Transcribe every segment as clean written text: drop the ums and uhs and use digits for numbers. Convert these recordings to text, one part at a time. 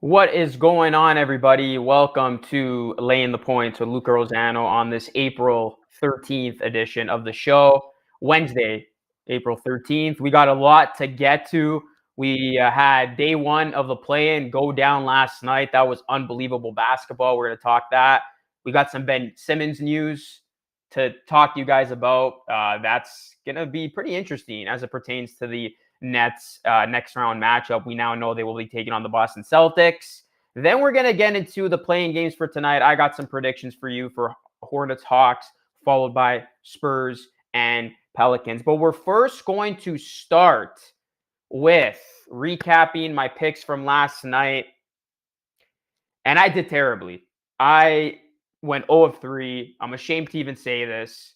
What is going on, everybody? Welcome to Laying the Points with Luca Rosano on this April 13th edition of the show. Wednesday, April 13th. We got a lot to get to. We had day one of the play-in go down last night. That was unbelievable basketball. We're going to talk that. We got some Ben Simmons news to talk to you guys about. That's going to be pretty interesting as it pertains to the Nets next round matchup. We now know they will be taking on the Boston Celtics. Then we're going to get into the playing games for tonight. I got some predictions for you for Hornets, Hawks, followed by Spurs and Pelicans. But we're first going to start with recapping my picks from last night. And I did terribly. I went 0 of 3. I'm ashamed to even say this.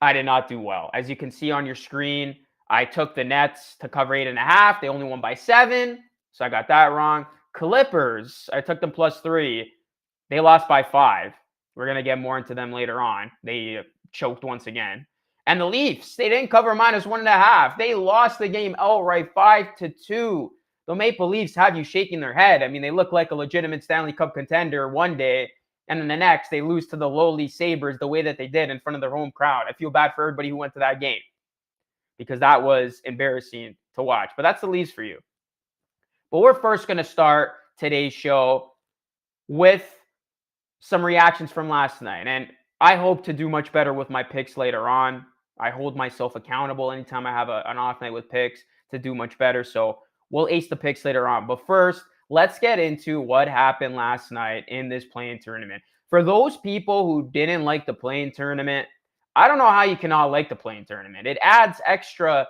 I did not do well. As you can see on your screen, I took the Nets to cover 8.5. They only won by 7, so I got that wrong. Clippers, I took them +3. They lost by 5. We're going to get more into them later on. They choked once again. And the Leafs, they didn't cover -1.5. They lost the game outright 5-2. The Maple Leafs have you shaking their head. I mean, they look like a legitimate Stanley Cup contender one day, and then the next, they lose to the lowly Sabres the way that they did in front of their home crowd. I feel bad for everybody who went to that game because that was embarrassing to watch. But that's the Leafs for you. But we're first going to start today's show with some reactions from last night. And I hope to do much better with my picks later on. I hold myself accountable anytime I have an off night with picks to do much better. So we'll ace the picks later on. But first, let's get into what happened last night in this play-in tournament. For those people who didn't like the play-in tournament, I don't know how you cannot like the play-in tournament. It adds extra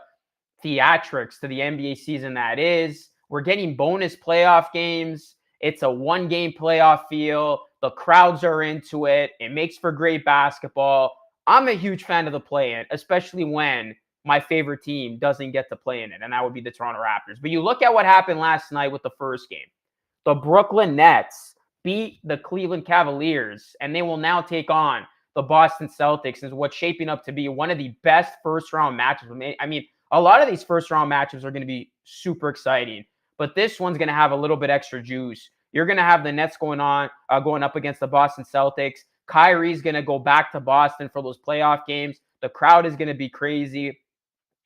theatrics to the NBA season that is. We're getting bonus playoff games. It's a one-game playoff feel. The crowds are into it. It makes for great basketball. I'm a huge fan of the play-in, especially when my favorite team doesn't get to play in it, and that would be the Toronto Raptors. But you look at what happened last night with the first game. The Brooklyn Nets beat the Cleveland Cavaliers, and they will now take on the Boston Celtics in what's shaping up to be one of the best first-round matchups. I mean, a lot of these first-round matchups are going to be super exciting, but this one's going to have a little bit extra juice. You're going to have the Nets going up against the Boston Celtics. Kyrie's going to go back to Boston for those playoff games. The crowd is going to be crazy.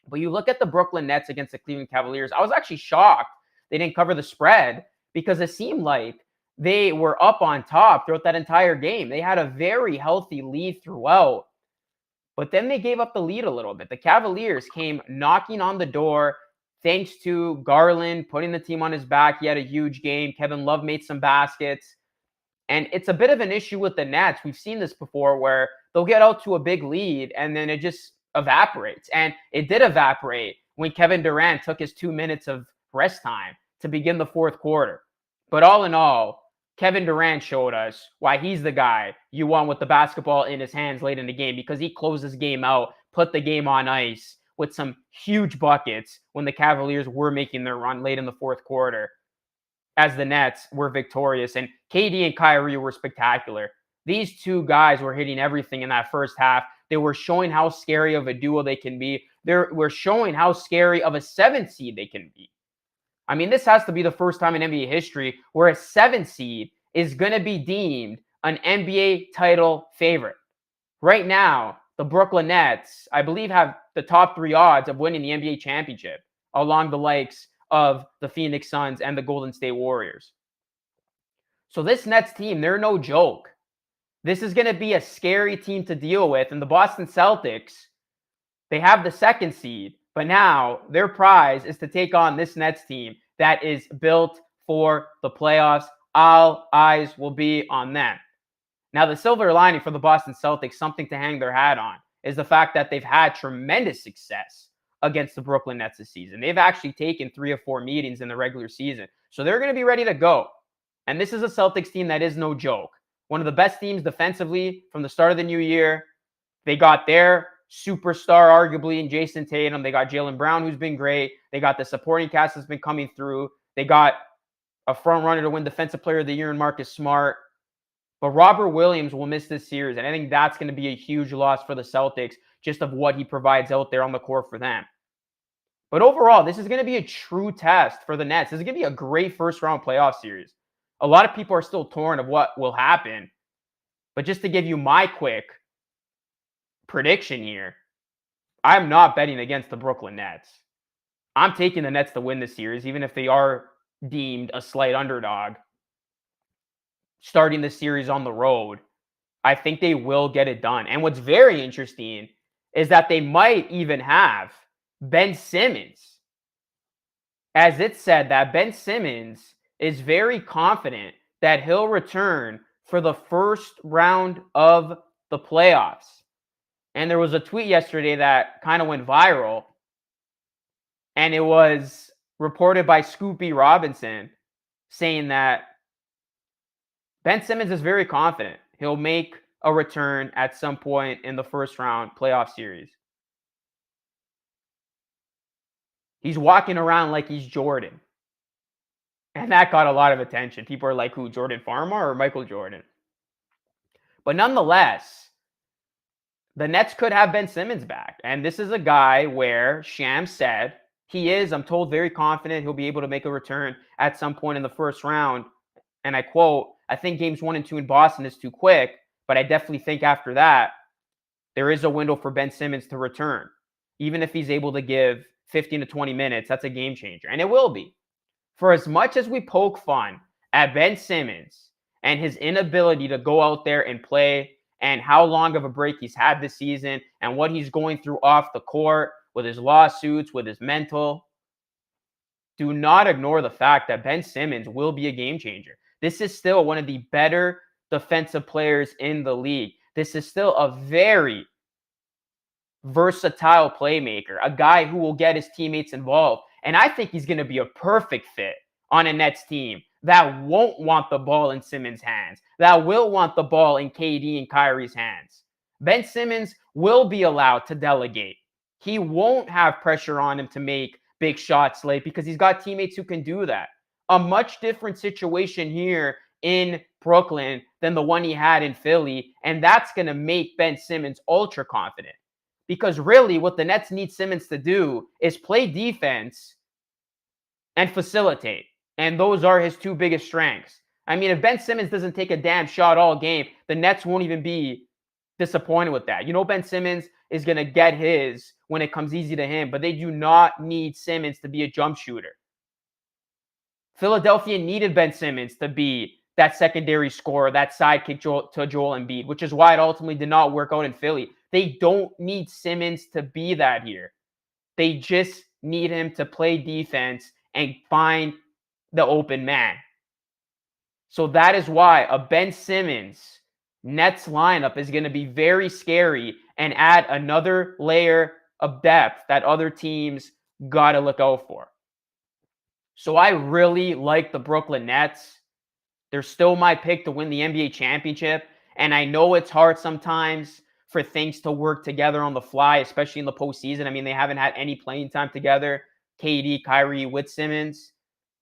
But you look at the Brooklyn Nets against the Cleveland Cavaliers, I was actually shocked they didn't cover the spread because it seemed like they were up on top throughout that entire game. They had a very healthy lead throughout, but then they gave up the lead a little bit. The Cavaliers came knocking on the door thanks to Garland putting the team on his back. He had a huge game. Kevin Love made some baskets. And it's a bit of an issue with the Nets. We've seen this before where they'll get out to a big lead and then it just evaporates. And it did evaporate when Kevin Durant took his 2 minutes of rest time to begin the fourth quarter. But all in all, Kevin Durant showed us why he's the guy you want with the basketball in his hands late in the game, because he closed this game out, put the game on ice with some huge buckets when the Cavaliers were making their run late in the fourth quarter, as the Nets were victorious. And KD and Kyrie were spectacular. These two guys were hitting everything in that first half. They were showing how scary of a duo they can be. They were showing how scary of a 7th seed they can be. I mean, this has to be the first time in NBA history where a 7th seed is going to be deemed an NBA title favorite. Right now, the Brooklyn Nets, I believe, have the top 3 odds of winning the NBA championship, along the likes of the Phoenix Suns and the Golden State Warriors. So this Nets team, they're no joke. This is going to be a scary team to deal with. And the Boston Celtics, they have the 2nd seed, but now their prize is to take on this Nets team that is built for the playoffs. All eyes will be on them. Now, the silver lining for the Boston Celtics, something to hang their hat on, is the fact that they've had tremendous success against the Brooklyn Nets this season. They've actually taken 3 or 4 meetings in the regular season. So they're going to be ready to go. And this is a Celtics team that is no joke. One of the best teams defensively from the start of the new year. They got their superstar, arguably, in Jason Tatum. They got Jaylen Brown, who's been great. They got the supporting cast that's been coming through. They got a front runner to win Defensive Player of the Year in Marcus Smart. But Robert Williams will miss this series, and I think that's going to be a huge loss for the Celtics, just of what he provides out there on the court for them. But overall, this is going to be a true test for the Nets. This is going to be a great first round playoff series. A lot of people are still torn of what will happen. But just to give you my quick prediction here, I'm not betting against the Brooklyn Nets. I'm taking the Nets to win this series, even if they are deemed a slight underdog. Starting the series on the road, I think they will get it done. And what's very interesting is that they might even have Ben Simmons. As it said that Ben Simmons is very confident that he'll return for the first round of the playoffs. And there was a tweet yesterday that kind of went viral, and it was reported by Scoopy Robinson saying that Ben Simmons is very confident he'll make a return at some point in the first round playoff series. He's walking around like he's Jordan. And that got a lot of attention. People are like, who, Jordan Farmar or Michael Jordan? But nonetheless, the Nets could have Ben Simmons back. And this is a guy where Shams said he is, I'm told, very confident he'll be able to make a return at some point in the first round. And I quote, I think games 1 and 2 in Boston is too quick, but I definitely think after that, there is a window for Ben Simmons to return. Even if he's able to give 15 to 20 minutes, that's a game changer. And it will be. For as much as we poke fun at Ben Simmons and his inability to go out there and play and how long of a break he's had this season and what he's going through off the court with his lawsuits, with his mental, do not ignore the fact that Ben Simmons will be a game changer. This is still one of the better defensive players in the league. This is still a very versatile playmaker, a guy who will get his teammates involved. And I think he's going to be a perfect fit on a Nets team that won't want the ball in Simmons' hands, that will want the ball in KD and Kyrie's hands. Ben Simmons will be allowed to delegate. He won't have pressure on him to make big shots late because he's got teammates who can do that. A much different situation here in Brooklyn than the one he had in Philly, and that's going to make Ben Simmons ultra confident. Because really what the Nets need Simmons to do is play defense and facilitate. And those are his two biggest strengths. I mean, if Ben Simmons doesn't take a damn shot all game, the Nets won't even be disappointed with that. You know, Ben Simmons is going to get his when it comes easy to him, but they do not need Simmons to be a jump shooter. Philadelphia needed Ben Simmons to be that secondary scorer, that sidekick to Joel Embiid, which is why it ultimately did not work out in Philly. They don't need Simmons to be that here. They just need him to play defense and find the open man. So that is why a Ben Simmons Nets lineup is going to be very scary and add another layer of depth that other teams got to look out for. So I really like the Brooklyn Nets. They're still my pick to win the NBA championship. And I know it's hard sometimes for things to work together on the fly, especially in the postseason. I mean, they haven't had any playing time together, KD, Kyrie with Simmons.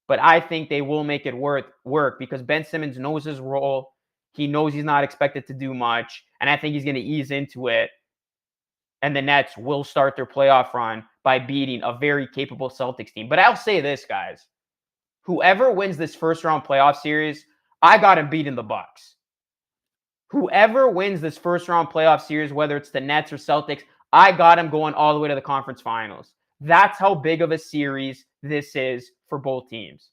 But I think they will make it work because Ben Simmons knows his role. He knows he's not expected to do much. And I think he's going to ease into it. And the Nets will start their playoff run by beating a very capable Celtics team. But I'll say this, guys. Whoever wins this first round playoff series, I got him beating the Bucks. Whoever wins this first round playoff series, whether it's the Nets or Celtics, I got him going all the way to the conference finals. That's how big of a series this is for both teams.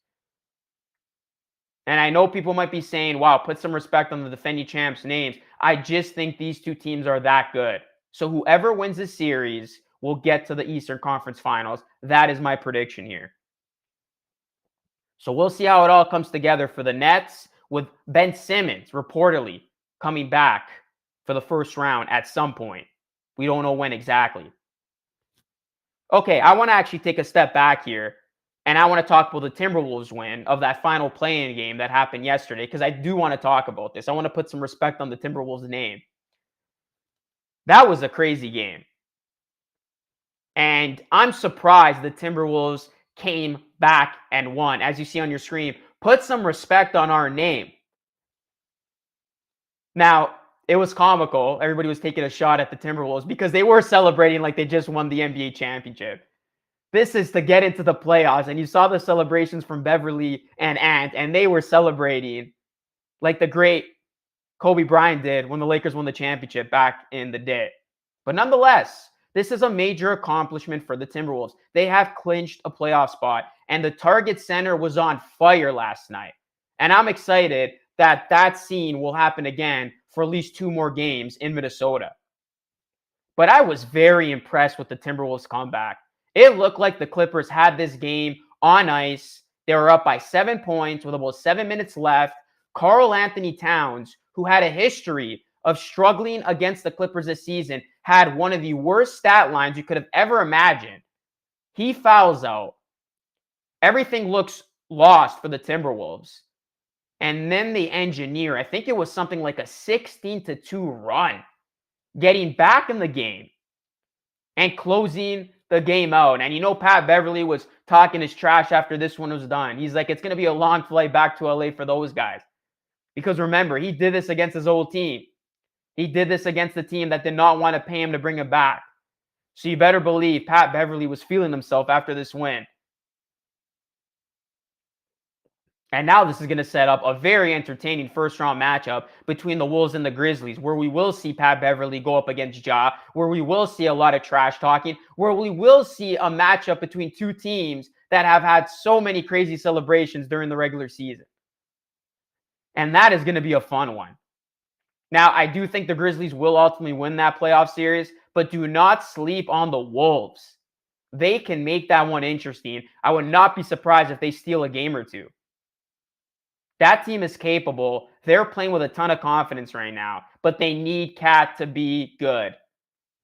And I know people might be saying, wow, put some respect on the defending champs' names. I just think these two teams are that good. So whoever wins this series will get to the Eastern Conference Finals. That is my prediction here. So we'll see how it all comes together for the Nets with Ben Simmons reportedly coming back for the first round at some point. We don't know when exactly. Okay, I want to actually take a step back here, and I want to talk about the Timberwolves win of that final play-in game that happened yesterday, because I do want to talk about this. I want to put some respect on the Timberwolves' name. That was a crazy game. And I'm surprised the Timberwolves came back and won. As you see on your screen, put some respect on our name. Now, it was comical. Everybody was taking a shot at the Timberwolves because they were celebrating like they just won the NBA championship. This is to get into the playoffs. And you saw the celebrations from Beverly and Ant, and they were celebrating like the great Kobe Bryant did when the Lakers won the championship back in the day. But nonetheless, this is a major accomplishment for the Timberwolves. They have clinched a playoff spot, and the Target Center was on fire last night. And I'm excited that that scene will happen again for at least 2 more games in Minnesota. But I was very impressed with the Timberwolves comeback. It looked like the Clippers had this game on ice. They were up by 7 points with about 7 minutes left. Karl Anthony Towns, who had a history of struggling against the Clippers this season, had one of the worst stat lines you could have ever imagined. He fouls out. Everything looks lost for the Timberwolves. And then they engineer, I think it was something like a 16-2 run, getting back in the game and closing the game out. And you know, Pat Beverly was talking his trash after this one was done. He's like, it's going to be a long flight back to LA for those guys. Because remember, he did this against his old team. He did this against the team that did not want to pay him to bring him back. So you better believe Pat Beverly was feeling himself after this win. And now this is going to set up a very entertaining first-round matchup between the Wolves and the Grizzlies, where we will see Pat Beverly go up against Ja, where we will see a lot of trash talking, where we will see a matchup between two teams that have had so many crazy celebrations during the regular season. And that is going to be a fun one. Now, I do think the Grizzlies will ultimately win that playoff series, but do not sleep on the Wolves. They can make that one interesting. I would not be surprised if they steal a game or two. That team is capable. They're playing with a ton of confidence right now, but they need Cat to be good.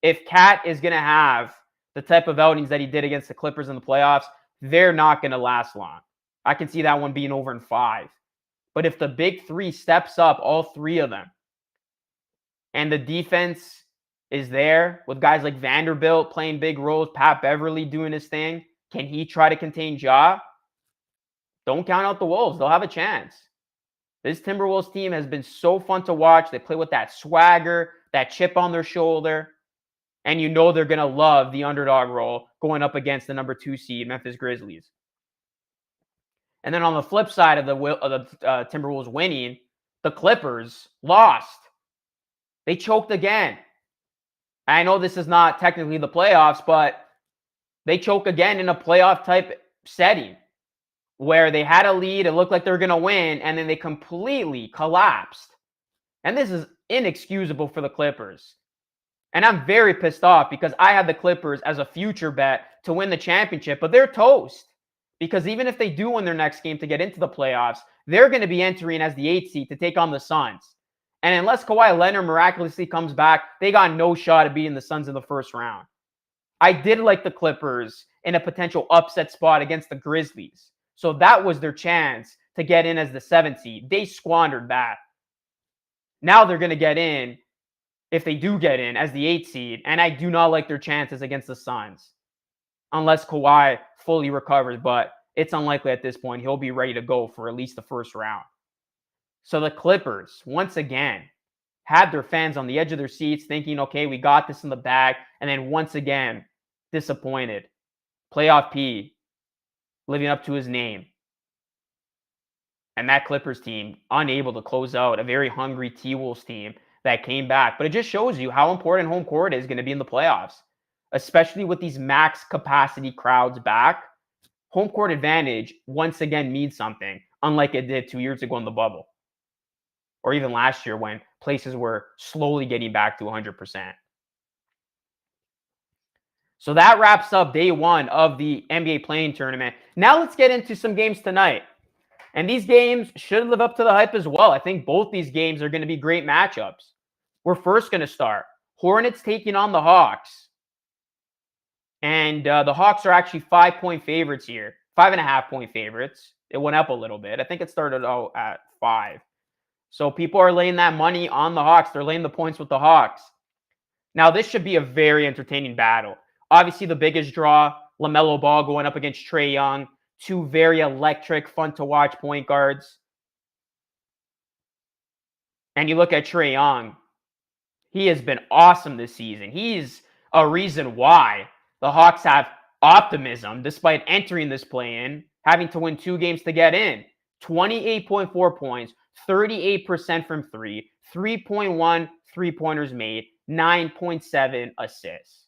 If Cat is going to have the type of outings that he did against the Clippers in the playoffs, they're not going to last long. I can see that one being over in 5. But if the big 3 steps up, all 3 of them, and the defense is there with guys like Vanderbilt playing big roles, Pat Beverly doing his thing, can he try to contain Ja? Don't count out the Wolves. They'll have a chance. This Timberwolves team has been so fun to watch. They play with that swagger, that chip on their shoulder. And you know they're going to love the underdog role going up against the number 2 seed Memphis Grizzlies. And then on the flip side of the Timberwolves winning, the Clippers lost. They choked again. I know this is not technically the playoffs, but they choke again in a playoff type setting where they had a lead, it looked like they were going to win, and then they completely collapsed. And this is inexcusable for the Clippers. And I'm very pissed off because I had the Clippers as a future bet to win the championship, but they're toast. Because even if they do win their next game to get into the playoffs, they're going to be entering as the 8th seed to take on the Suns. And unless Kawhi Leonard miraculously comes back, they got no shot at beating the Suns in the first round. I did like the Clippers in a potential upset spot against the Grizzlies. So that was their chance to get in as the 7th seed. They squandered that. Now they're going to get in, if they do get in, as the 8th seed. And I do not like their chances against the Suns. Unless Kawhi fully recovers. But it's unlikely at this point. He'll be ready to go for at least the first round. So the Clippers, once again, had their fans on the edge of their seats thinking, okay, we got this in the bag. And then once again, disappointed. Playoff P, living up to his name. And that Clippers team, unable to close out a very hungry T-Wolves team that came back. But it just shows you how important home court is going to be in the playoffs, especially with these max capacity crowds back. Home court advantage once again means something, unlike it did 2 years ago in the bubble. Or even last year when places were slowly getting back to 100%. So that wraps up day 1 of the NBA play-in tournament. Now let's get into some games tonight. And these games should live up to the hype as well. I think both these games are going to be great matchups. We're first going to start Hornets taking on the Hawks. And the Hawks are actually 5-point favorites here. 5.5-point favorites. It went up a little bit. I think it started out at 5. So people are laying that money on the Hawks. They're laying the points with the Hawks. Now, this should be a very entertaining battle. Obviously, the biggest draw, LaMelo Ball going up against Trae Young. 2 very electric, fun-to-watch point guards. And you look at Trae Young. He has been awesome this season. He's a reason why the Hawks have optimism despite entering this play-in, having to win 2 games to get in. 28.4 points, 38% from 3, 3.1 three-pointers made, 9.7 assists.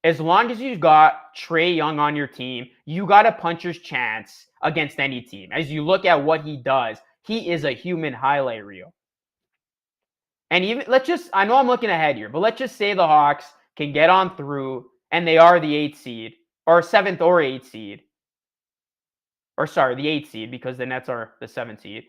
As long as you've got Trae Young on your team, you got a puncher's chance against any team. As you look at what he does, he is a human highlight reel. And even I know I'm looking ahead here, but let's just say the Hawks can get on through and they are the 8th seed, or 7th or 8th seed. Or sorry, the 8th seed, because the Nets are the 7th seed.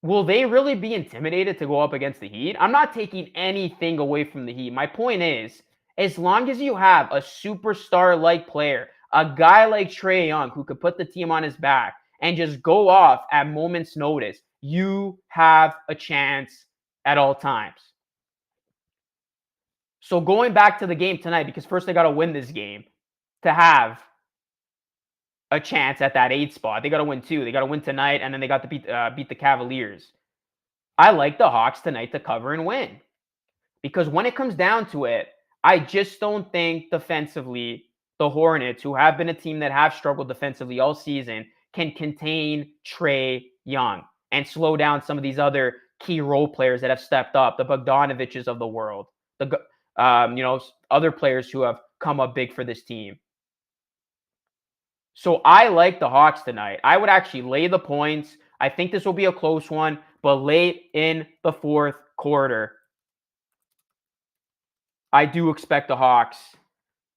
Will they really be intimidated to go up against the Heat? I'm not taking anything away from the Heat. My point is, as long as you have a superstar-like player, a guy like Trae Young who could put the team on his back and just go off at moment's notice, you have a chance at all times. So going back to the game tonight, because first they got to win this game to have a chance at that 8 spot. They got to win 2. They got to win tonight, and then they got to beat the Cavaliers. I like the Hawks tonight to cover and win. Because when it comes down to it, I just don't think defensively the Hornets, who have been a team that have struggled defensively all season, can contain Trae Young and slow down some of these other key role players that have stepped up, the Bogdanoviches of the world, the other players who have come up big for this team. So I like the Hawks tonight. I would actually lay the points. I think this will be a close one, but late in the 4th quarter, I do expect the Hawks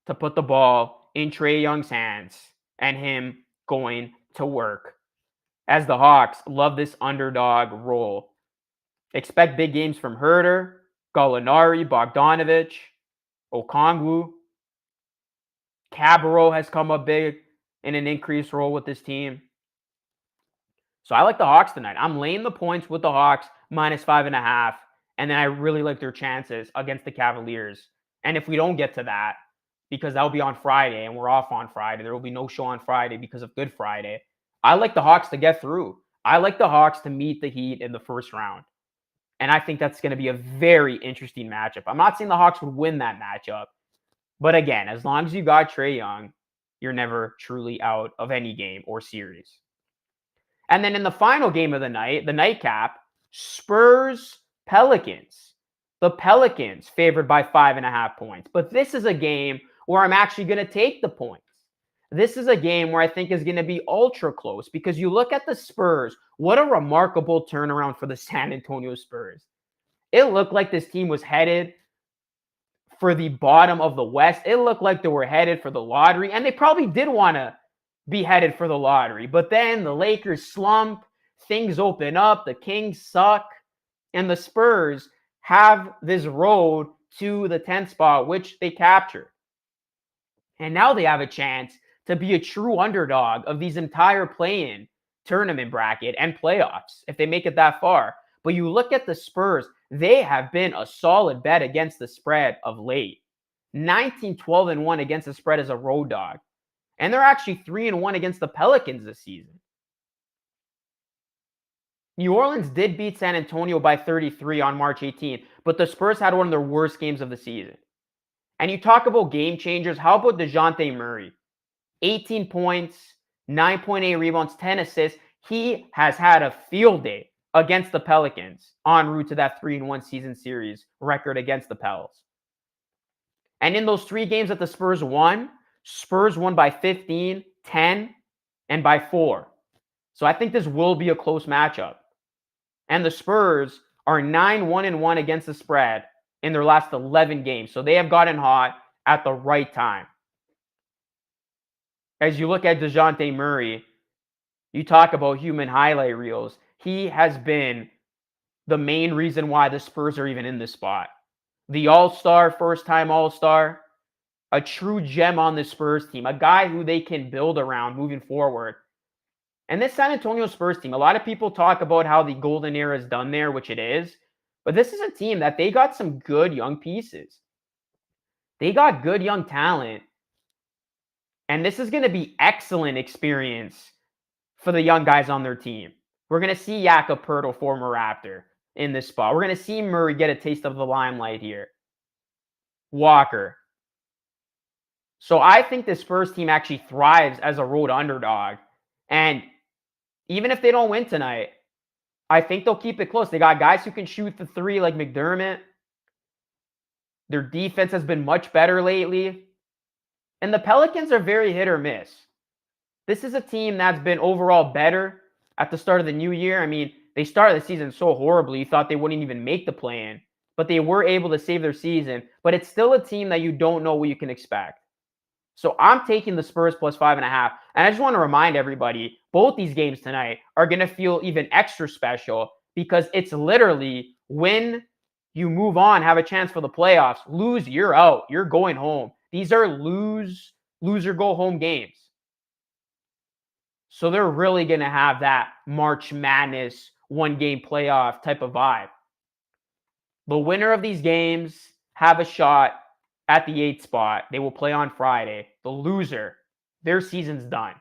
to put the ball in Trae Young's hands and him going to work. As the Hawks love this underdog role. Expect big games from Herter, Gallinari, Bogdanovich, Okongwu. Cabarrot has come up big in an increased role with this team. So I like the Hawks tonight. I'm laying the points with the Hawks -5.5. And then I really like their chances against the Cavaliers. And if we don't get to that, because that'll be on Friday and we're off on Friday, there will be no show on Friday because of Good Friday. I like the Hawks to get through. I like the Hawks to meet the Heat in the first round. And I think that's going to be a very interesting matchup. I'm not saying the Hawks would win that matchup. But again, as long as you got Trae Young, you're never truly out of any game or series. And then in the final game of the night, the nightcap, Spurs Pelicans. The Pelicans favored by 5.5 points. But this is a game where I'm actually going to take the points. This is a game where I think is going to be ultra close because you look at the Spurs. What a remarkable turnaround for the San Antonio Spurs. It looked like this team was headed for the bottom of the West. It looked like they were headed for the lottery, and they probably did want to be headed for the lottery. But then the Lakers slump, things open up, the Kings suck, and the Spurs have this road to the 10th spot, which they captured. And now they have a chance to be a true underdog of these entire play-in tournament bracket and playoffs if they make it that far. But you look at the Spurs, they have been a solid bet against the spread of late. 19-12-1 against the spread as a road dog. And they're actually 3-1 against the Pelicans this season. New Orleans did beat San Antonio by 33 on March 18th, but the Spurs had one of their worst games of the season. And you talk about game changers, how about DeJounte Murray? 18 points, 9.8 rebounds, 10 assists. He has had a field day against the Pelicans en route to that 3-1 season series record against the Pels. And in those 3 games that the Spurs won by 15, 10, and by 4. So I think this will be a close matchup. And the Spurs are 9-1-1 against the spread in their last 11 games. So they have gotten hot at the right time. As you look at DeJounte Murray, you talk about human highlight reels. He has been the main reason why the Spurs are even in this spot. The All-Star, first-time All-Star, a true gem on the Spurs team, a guy who they can build around moving forward. And this San Antonio Spurs team, a lot of people talk about how the golden era is done there, which it is. But this is a team that they got some good young pieces. They got good young talent. And this is going to be excellent experience for the young guys on their team. We're going to see Jakob Poeltl, former Raptor, in this spot. We're going to see Murray get a taste of the limelight here. Walker. So I think the Spurs team actually thrives as a road underdog. And even if they don't win tonight, I think they'll keep it close. They got guys who can shoot the three like McDermott. Their defense has been much better lately. And the Pelicans are very hit or miss. This is a team that's been overall better at the start of the new year. I mean, they started the season so horribly, you thought they wouldn't even make the play-in. But they were able to save their season. But it's still a team that you don't know what you can expect. So I'm taking the Spurs plus 5.5. And I just want to remind everybody, both these games tonight are going to feel even extra special because it's literally win, you move on, have a chance for the playoffs. Lose, you're out. You're going home. These are lose or go home games. So they're really going to have that March Madness one-game playoff type of vibe. The winner of these games have a shot at the 8th spot. They will play on Friday. The loser, their season's done.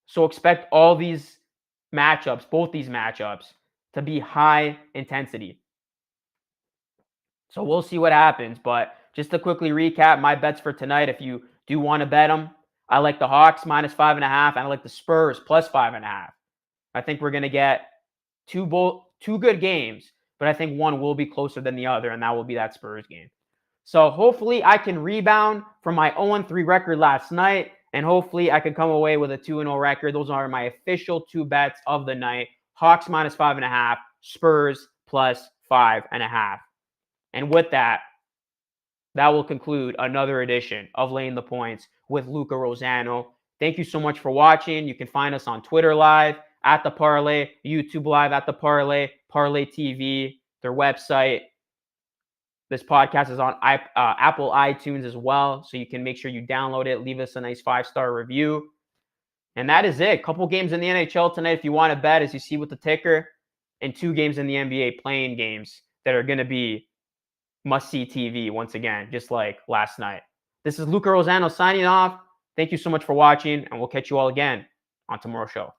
So expect all these matchups, both these matchups, to be high intensity. So we'll see what happens. But just to quickly recap my bets for tonight, if you do want to bet them, I like the Hawks minus 5.5, and I like the Spurs plus 5.5. I think we're going to get two good games, but I think one will be closer than the other, and that will be that Spurs game. So hopefully I can rebound from my 0-3 record last night, and hopefully I can come away with a 2-0 record. Those are my official two bets of the night. Hawks minus 5.5, Spurs plus 5.5. And with that, that will conclude another edition of Laying the Points with Luca Rosano. Thank you so much for watching. You can find us on Twitter Live, at The Parlay, YouTube Live, at The Parlay, Parlay TV, their website. This podcast is on Apple iTunes as well, so you can make sure you download it, leave us a nice 5-star review. And that is it. Couple games in the NHL tonight if you want to bet, as you see with the ticker, and 2 games in the NBA playing games that are going to be must-see TV once again, just like last night. This is Luca Rosano signing off. Thank you so much for watching, and we'll catch you all again on tomorrow's show.